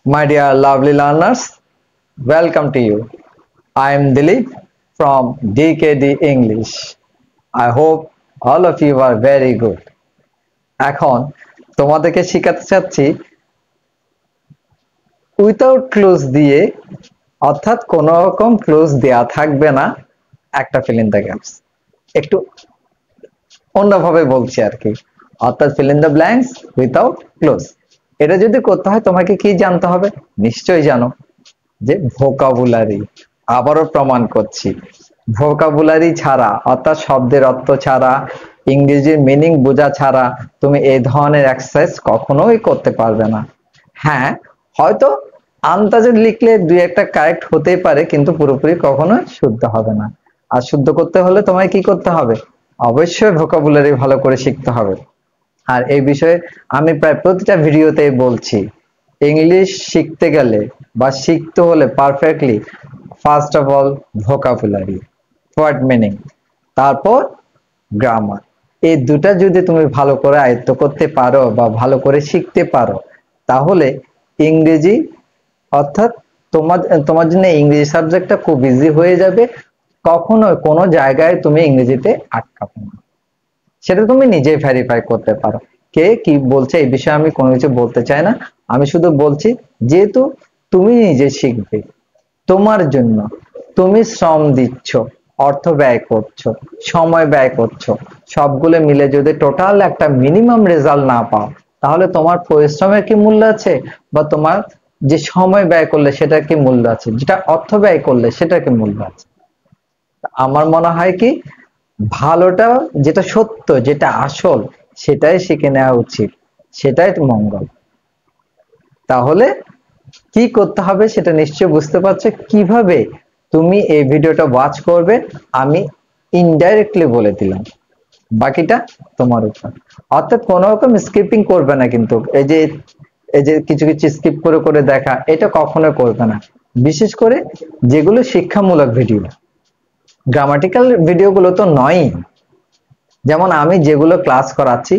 My dear lovely learners, welcome to you. I am Dilip from DKD English. I hope all of you are very good. এখন তোমাদেরকে শেখাতে চাচ্ছি without close দিয়ে, অর্থাৎ কোন রকম ক্লোজ দেয়া থাকবে না একটা fill in the gaps। একটু অন্যভাবে বলছি আর কি, অর্থাৎ fill in the blanks without close। এটা যদি করতে হয় তোমাকে কি জানতে হবে? নিশ্চয়ই জানো যে ভোকাবুলারি। আবারও প্রমাণ করছি, ভোকাবুলারি ছাড়া অর্থাৎ শব্দের অর্থ ছাড়া, ইংরেজির মিনিং বোঝা ছাড়া তুমি এই ধরনের এক্সারসাইজ কখনোই করতে পারবে না। হ্যাঁ, হয়তো আন্দাজে লিখলে দুই একটা কারেক্ট হতেই পারে, কিন্তু পুরোপুরি কখনো শুদ্ধ হবে না। আর শুদ্ধ করতে হলে তোমায় কি করতে হবে? অবশ্যই ভোকাবুলারি ভালো করে শিখতে হবে। আর এই বিষয়ে আমি প্রায় প্রতিটা ভিডিওতেই বলছি, ইংলিশ শিখতে গেলে বা শিখতে হলে perfectly, first of all vocabulary, word meaning, তারপর গ্রামার। এই দুটা যদি তুমি ভালো করে আয়ত্ত করতে পারো বা ভালো করে শিখতে পারো, তাহলে ইংরেজি অর্থাৎ তোমার তোমার জন্য ইংরেজি সাবজেক্টটা খুব ইজি হয়ে যাবে। কখনো কোনো জায়গায় তুমি ইংরেজিতে আটকাবে না, সেটা তুমি নিজেই ভেরিফাই করতে পারো। কে কি বলছে এই বিষয়ে আমি কোনো কিছু বলতে চাই না। আমি শুধু বলছি, যেহেতু তুমি নিজে শিখবে, তোমার জন্য তুমি শ্রম দিচ্ছ, অর্থ ব্যয় করছো, সময় ব্যয় করছো, সবগুলো মিলে যদি টোটাল একটা মিনিমাম রেজাল্ট না পাও, তাহলে তোমার পরিশ্রমের কি মূল্য আছে? বা তোমার যে সময় ব্যয় করলে সেটার কি মূল্য আছে? যেটা অর্থ ব্যয় করলে সেটার কি মূল্য আছে? আমার মনে হয় কি, ভালোটা যেটা সত্য, যেটা আসল, সেটাই শিখে নেওয়া উচিত, সেটাই মঙ্গল। তাহলে কি করতে হবে সেটা নিশ্চয়ই বুঝতে পারছো। কিভাবে তুমি এই ভিডিওটা ওয়াচ করবে আমি ইনডাইরেক্টলি বলে দিলাম, বাকিটা তোমার উপর। অর্থাৎ কোনো রকম স্কিপিং করবে না, কিন্তু এই যে কিছু কিছু স্কিপ করে করে দেখা, এটা কখনো করবে না। বিশেষ করে যেগুলো শিক্ষামূলক ভিডিও, গ্রামাটিক্যাল ভিডিওগুলো তো নয়ই। যেমন আমি যেগুলো ক্লাস করাচ্ছি,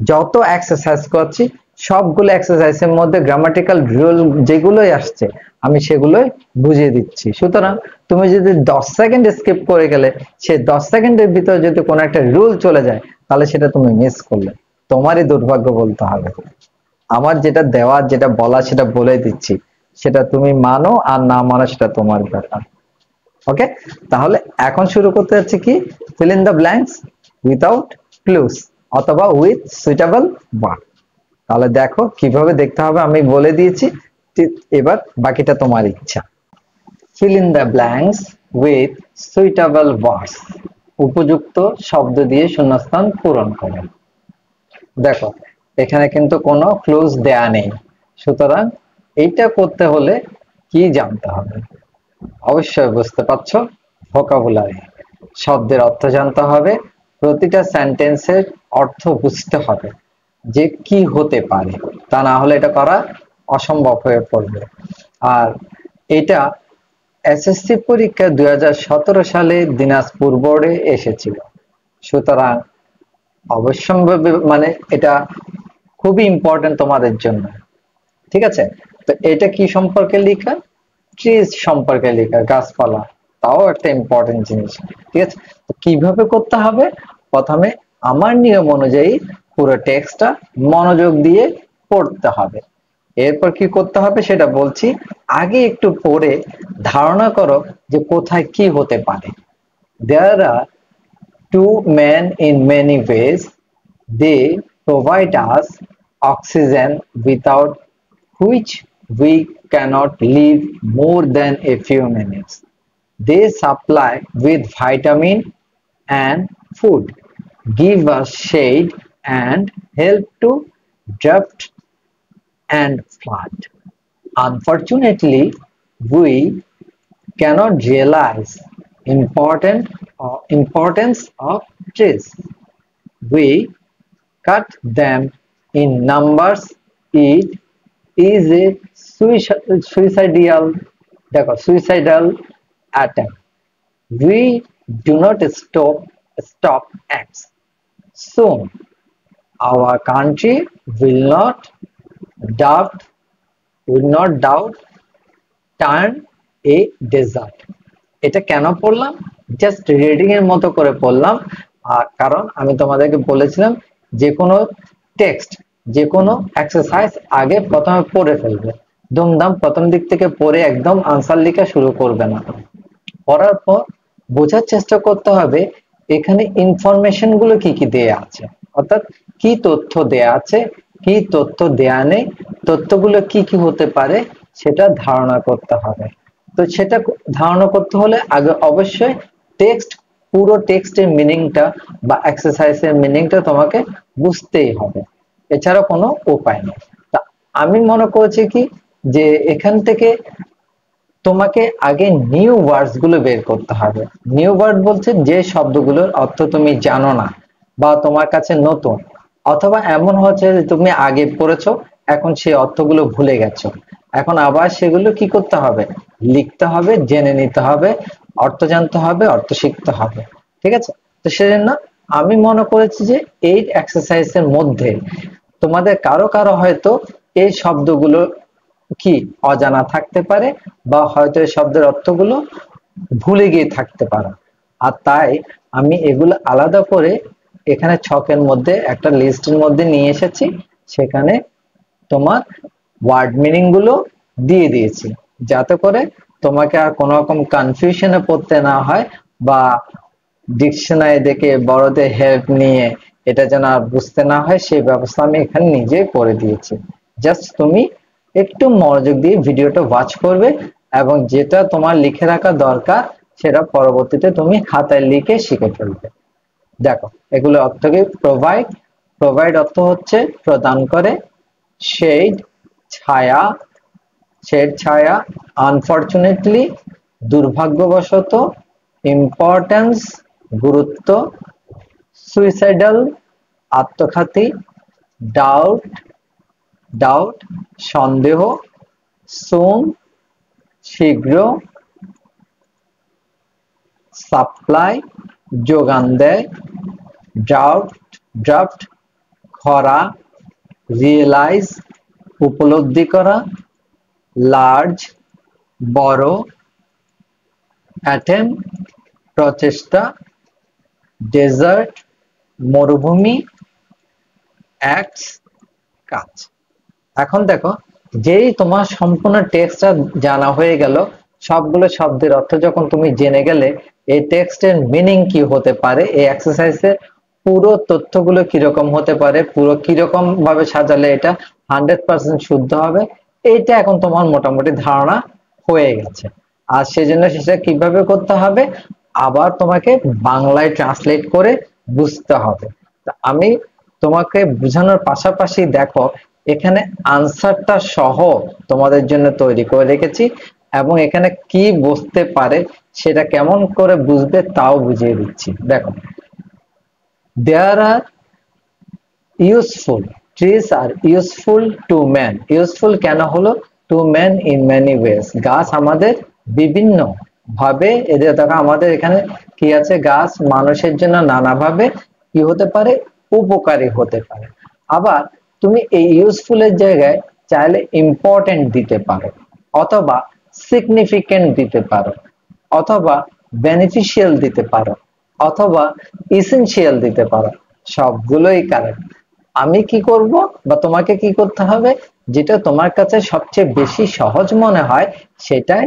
যত এক্সারসাইজ করছি, সবগুলো এক্সারসাইজের মধ্যে গ্রামাটিক্যাল রুল যেগুলোই আসছে আমি সেগুলোই বুঝিয়ে দিচ্ছি। সুতরাং তুমি যদি 10 সেকেন্ড স্কিপ করে গেলে, সে 10 সেকেন্ডের ভিতরে যদি কোনো একটা রুল চলে যায়, তাহলে সেটা তুমি মিস করলে তোমারই দুর্ভাগ্য বলতে হবে। আমার যেটা দেওয়া, যেটা বলা, সেটা বলে দিচ্ছি, সেটা তুমি মানো আর না মানো সেটা তোমার ব্যাপার। ওকে, তাহলে এখন শুরু করতে যাচ্ছি কি, fill in the blanks without clues অথবা with suitable verb। তাহলে দেখো কিভাবে দেখতে হবে আমি বলে দিয়েছি, এবার বাকিটা তোমার ইচ্ছা। fill in the blanks with suitable verbs, উপযুক্ত শব্দ দিয়ে শূন্যস্থান পূরণ করো। দেখো এখানে কিন্তু কোনো ক্লুজ দেয়া নেই, সুতরাং এইটা করতে হলে কি জানতে হবে? অবশ্যই বুঝতে পারছো, ভোকাবুলারি, শব্দের অর্থ জানতে হবে, প্রতিটা সেন্টেন্সের অর্থ বুঝতে হবে যে কি হতে পারে, তা না হলে এটা করা অসম্ভব হয়ে পড়বে। আর এটা এসএসসি পরীক্ষা 2017 সালে দিনাজপুর বোর্ডে এসেছিল, সুতরাং অবশ্যম্ভাবী মানে এটা খুবই ইম্পর্টেন্ট তোমাদের জন্য। ঠিক আছে, তো এটা কি সম্পর্কে লেখা? ট্রিজ সম্পর্কে লেখা, গাছপালা, তাও একটা ইম্পর্টেন্ট জিনিস। ঠিক আছে, তো কিভাবে করতে হবে? প্রথমে আমার নিয়ম অনুযায়ী পুরো টেক্সটটা মনোযোগ দিয়ে পড়তে হবে। এরপর কি করতে হবে সেটা বলছি, আগে একটু পড়ে ধারণা করো যে কোথায় কি হতে পারে। There are two men in many ways. They provide us oxygen, without which we cannot live more than a few minutes. They supply with vitamin and food, give us shade, and help to drought and flood. Unfortunately, we cannot realize importance of trees. We cut them in numbers. It is a suicidal attempt. We do not stop acts. Soon our country will not doubt will not doubt turn a desert. এটা কেন পড়লাম? Just reading এর মতো করে পড়লাম। আর কারণ আমি তোমাদেরকে বলেছিলাম যে কোনো টেক্সট, যে কোনো এক্সারসাইজ আগে প্রথমে পড়ে ফেলবে, দুমদাম প্রথম দিক থেকে পড়ে একদম আনসার লেখা শুরু করবে না। পড়ার পর বোঝার চেষ্টা করতে হবে এখানে ইনফরমেশন গুলো কি কি দেয়া আছে, অর্থাৎ কি তথ্য দেয়া আছে, কি তথ্য দেয়া নেই, তথ্যগুলো কি কি হতে পারে সেটা ধারণা করতে হবে। তো সেটা ধারণা করতে হলে আগে অবশ্যই টেক্সট, পুরো টেক্সটের মিনিংটা বা এক্সারসাইজের মিনিংটা তোমাকে বুঝতেই হবে, এছাড়া কোনো উপায় নেই। তা আমি মনে করছি কি যে এখান থেকে তোমাকে আগে নিউ ওয়ার্ডস গুলো বের করতে হবে। নিউ ওয়ার্ড বলছে যে শব্দগুলোর অর্থ তুমি জানো না বা তোমার কাছে নতুন, অথবা এমন হচ্ছে যে তুমি আগে পড়েছো এখন সেই অর্থগুলো ভুলে গেছো, এখন আবার সেগুলো কি করতে হবে, লিখতে হবে, জেনে নিতে হবে, অর্থ জানতে হবে, অর্থ শিখতে হবে। ঠিক আছে? তো সেজন্য আমি মনে করেছি যে এই এক্সারসাইজের মধ্যে তোমাদের কারো কারো হয়তো এই শব্দগুলো কি অজানা থাকতে পারে, বা হয়তো এই শব্দের অর্থগুলো ভুলে গিয়ে থাকতে পারো। আর তাই আমি এগুলো আলাদা করে এখানে ছকের মধ্যে একটা লিস্টের মধ্যে নিয়ে এসেছি, সেখানে তোমার ওয়ার্ড মিনিং গুলো দিয়ে দিয়েছি, যাতে করে তোমাকে আর কোনো রকম কনফিউশনে পড়তে না হয়, বা ডিকশনারি দেখে বড়দের হেল্প নিয়ে এটা যেন আর বুঝতে না হয়, সেই ব্যবস্থা আমি এখানে নিজেই করে দিয়েছি। জাস্ট তুমি একটু মনোযোগ দিয়ে ভিডিওটা ওয়াচ করবে, এবং যেটা তোমার লিখে রাখা দরকার সেটা পরবর্তীতে তুমি খাতায় লিখে শিখে ফেলবে। দেখো এগুলো অর্থ কি, প্রোভাইড, প্রোভাইড অর্থ হচ্ছে প্রদান করে, শেড ছায়া, শেড ছায়া, আনফরচুনেটলি দুর্ভাগ্যবশত, ইম্পর্টেন্স গুরুত্ব, সুইসাইডাল আত্মঘাতী, ডাউট, ডাউট সন্দেহ, সুন শীঘ্র, সাপ্লাই যোগান দেয়, ড্রাফট, ড্রাফট খরা, রিয়েলাইজ উপলব্ধি করা, লার্জ বড়, অ্যাটেম প্রচেষ্টা, ডেজার্ট মরুভূমি, অ্যাক্টস কাজ। এখন দেখো যেই তোমার সম্পূর্ণ টেক্সটটা জানা হয়ে গেল, সবগুলো শব্দের অর্থ যখন তুমি জেনে গেলে এই টেক্সটের মিনিং কি হতে পারে, এই এক্সারসাইজে পুরো তথ্যগুলো কিরকম হতে পারে, পুরো কিরকম ভাবে সাজালে এটা 100% শুদ্ধ হবে, এইটা এখন তোমার মোটামুটি ধারণা হয়ে গেছে। আর সেজন্য সেটা কিভাবে করতে হবে আবার তোমাকে বাংলায় ট্রান্সলেট করে বুঝতে হবে। তা আমি তোমাকে বোঝানোর পাশাপাশি দেখো এখানে আনসারটা সহ তোমাদের জন্য তৈরি করে রেখেছি, এবং এখানে কি বুঝতে পারে সেটা কেমন করে বুঝবে তাও বুঝিয়ে দিচ্ছি। দেখো, there are useful, trees are useful to man, useful কেন হলো, to man in many ways, গাছ আমাদের বিভিন্ন ভাবে, এদের দেখো আমাদের এখানে কি আছে, গাছ মানুষের জন্য নানাভাবে কি হতে পারে, উপকারী হতে পারে। আবার তুমি এই ইউজফুল এর জায়গায় চাইলে ইম্পর্টেন্ট দিতে পারো, অথবা সিগনিফিকেন্ট দিতে পারো, অথবা বেনিফিশিয়াল দিতে পারো, অথবা ইসেনশিয়াল দিতে পারো, সবগুলোই কারেক্ট। আমি কি করব বা তোমাকে কি করতে হবে, যেটা তোমার কাছে সবচেয়ে বেশি সহজ মনে হয় সেটাই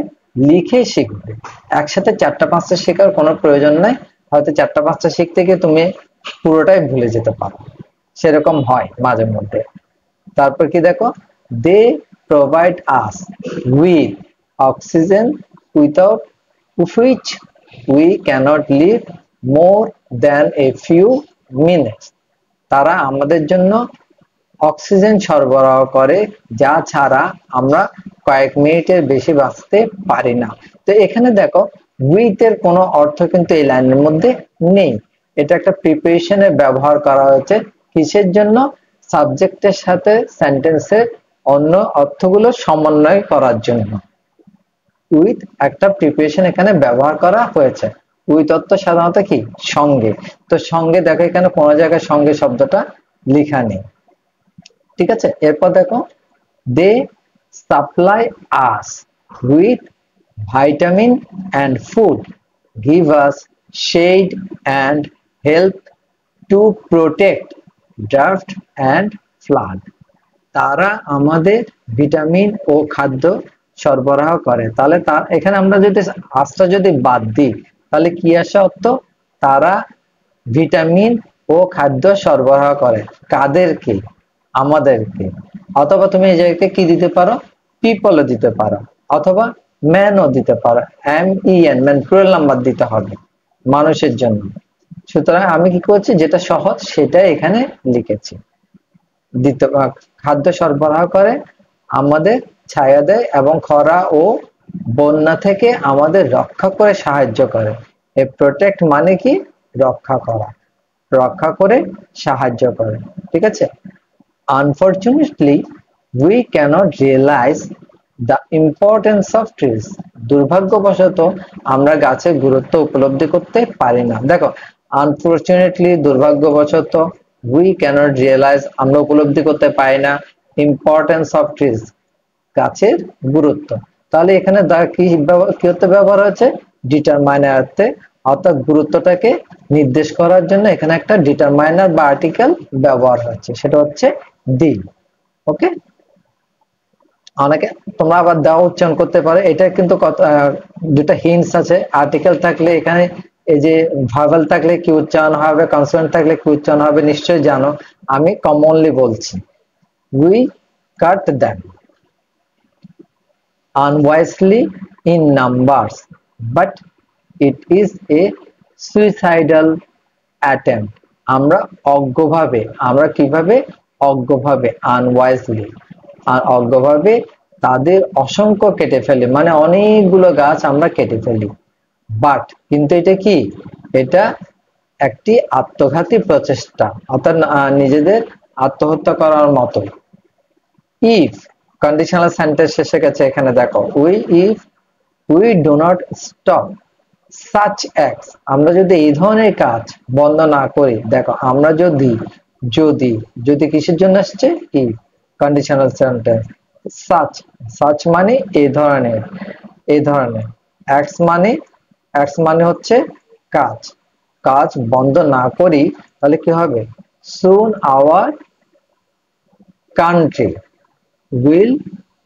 লিখে শিখবে। একসাথে 4টা 5টা শেখার কোনো প্রয়োজন নাই, হয়তো 4টা 5টা শিখতে গিয়ে তুমি পুরোটাই ভুলে যেতে পারো, সেরকম হয় মাঝে মধ্যে। তারপর কি দেখো, they provide us with oxygen without which we cannot live more than a few minutes, তারা আমাদের জন্য অক্সিজেন সরবরাহ করে যা ছাড়া আমরা কয়েক মিনিটের বেশি বাঁচতে পারি না। তো এখানে দেখো উইথ এর কোনো অর্থ কিন্তু এই লাইনের মধ্যে নেই, এটা একটা প্রিপোজিশনে ব্যবহার করা হয়েছে কিসের জন্য, সাবজেক্টের সাথে সেন্টেন্সের অন্য অর্থগুলো সমন্বয় করার জন্য। উইথ একটা প্রিপোজিশন এখানে ব্যবহার করা হয়েছে, উইথ অর্থ সাধারণত কি সঙ্গে, তো সঙ্গে দেখো এখানে কোনো জায়গায় সঙ্গে শব্দটা লেখা নেই। ঠিক আছে, এরপর দেখো দে supply us with vitamin and food, give us shade and help to protect drought and flood. তারা আমাদের ভিটামিন ও খাদ্য সরবরাহ করে। তাহলে এখানে আমরা যদি আজটা যদি বাদ দিই তাহলে কি আসে অর্থ? তারা ভিটামিন ও খাদ্য সরবরাহ করে কাদেরকে? আমাদেরকে। অথবা তুমি এই জায়গায় কি দিতে পারো? পিপলও দিতে পারো, অথবা ম্যানও দিতে পারো। MEN ম্যান প্লুরাল নাম্বার দিতে হবে মানুষের জন্য। সুতরাং আমি কি করছি, যেটা সহজ সেটাই এখানে লিখেছি। খাদ্য সরবরাহ করে, আমাদের ছায়া দেয় এবং খরা ও বন্যা থেকে আমাদের রক্ষা করে সাহায্য করে। এই প্রোটেক্ট মানে কি? রক্ষা করা, রক্ষা করে সাহায্য করে। ঠিক আছে। Unfortunately we cannot realise the importance of trees. দুর্ভাগ্যবশত আমরা গাছের গুরুত্ব উপলব্ধি করতে পারি না। দেখো, আনফরচুনেটলি দুর্ভাগ্যবশত, উই ক্যানট রিয়েলাইজ আমরা উপলব্ধি করতে পারি না, ইম্পর্টেন্স অফ ট্রিজ গাছের গুরুত্ব। তাহলে এখানে কি হতে ব্যবহার হয়েছে? ডিটারমাইনার অর্থে, অর্থাৎ গুরুত্বটাকে নির্দেশ করার জন্য এখানে একটা ডিটারমাইনার বা আর্টিকেল ব্যবহার হচ্ছে, সেটা হচ্ছে দি। ওকে, অনেকে তোমরা আবার দেওয়া উচ্চারণ করতে পারো। এটা কিন্তু দুটা হিন্টস আছে। আর্টিকেল থাকলে এখানে এই যে ভার্বাল থাকলে কি উচ্চারণ হবে, কনসোনেন্ট থাকলে কি উচ্চারণ হবে নিশ্চয়ই জানো। আমি কমনলি বলছি, we cut them unwisely in numbers, but it is a suicidal attempt. আমরা অজ্ঞভাবে, আমরা কিভাবে? অজ্ঞভাবে, unwisely, আর অজ্ঞভাবে তাদের অসংখ্য কেটে ফেলি, মানে অনেকগুলো গাছ আমরা কেটে ফেলি। বাট কিন্তু এটা কি? এটা একটি আত্মঘাতী প্রচেষ্টা, অর্থাৎ নিজেদের আত্মহত্যা করার মতো। ইফ কন্ডিশনাল সেন্টেন্স শেষে গেছে, এখানে দেখো if we do not stop such acts, আমরা যদি এই ধরনের কাজ বন্ধ না করি। দেখো, আমরা যদি যদি যদি কিসের জন্য আসছে? If conditional sentence. Such, such মানে এই ধরনের, এই ধরনের। অ্যাক্টস মানে হচ্ছে কাজ, কাজ বন্ধ না করি তাহলে কি হবে? Soon our country will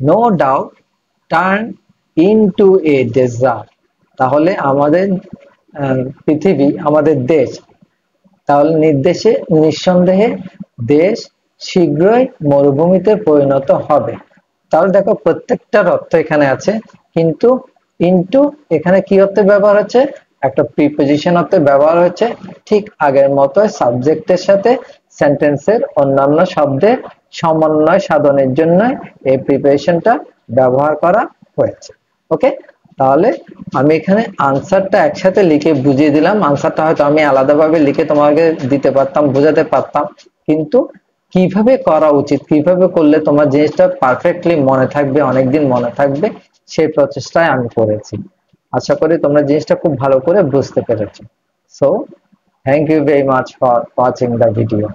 no doubt turn into a desert. তাহলে আমাদের পৃথিবী, আমাদের দেশ, তাহলে নিঃসন্দেহে দেশ শীঘ্রই মরুভূমিতে পরিণত হবে। তাহলে দেখো, প্রত্যেকটার অর্থ এখানে আছে, কিন্তু ইনটু এখানে কি অর্থে ব্যবহার হচ্ছে? একটা প্রিপোজিশন অর্থে ব্যবহার হচ্ছে। ঠিক আগের মতো সাবজেক্টের সাথে সেন্টেন্সের অন্যান্য শব্দের সমন্বয় সাধনের জন্য এই প্রিপারেশনটা ব্যবহার করা হয়েছে। ওকে, তাহলে আমি এখানে আনসারটা একসাথে লিখে বুঝিয়ে দিলাম। আনসারটা হয়তো আমি আলাদাভাবে লিখে তোমাকে দিতে পারতাম, বোঝাতে পারতাম, কিন্তু কিভাবে করা উচিত, কিভাবে করলে তোমার জিনিসটা পারফেক্টলি মনে থাকবে, অনেকদিন মনে থাকবে, সেই প্রচেষ্টায় আমি করেছি। আশা করি তোমরা জিনিসটা খুব ভালো করে বুঝতে পেরেছো। So thank you very much for watching the video.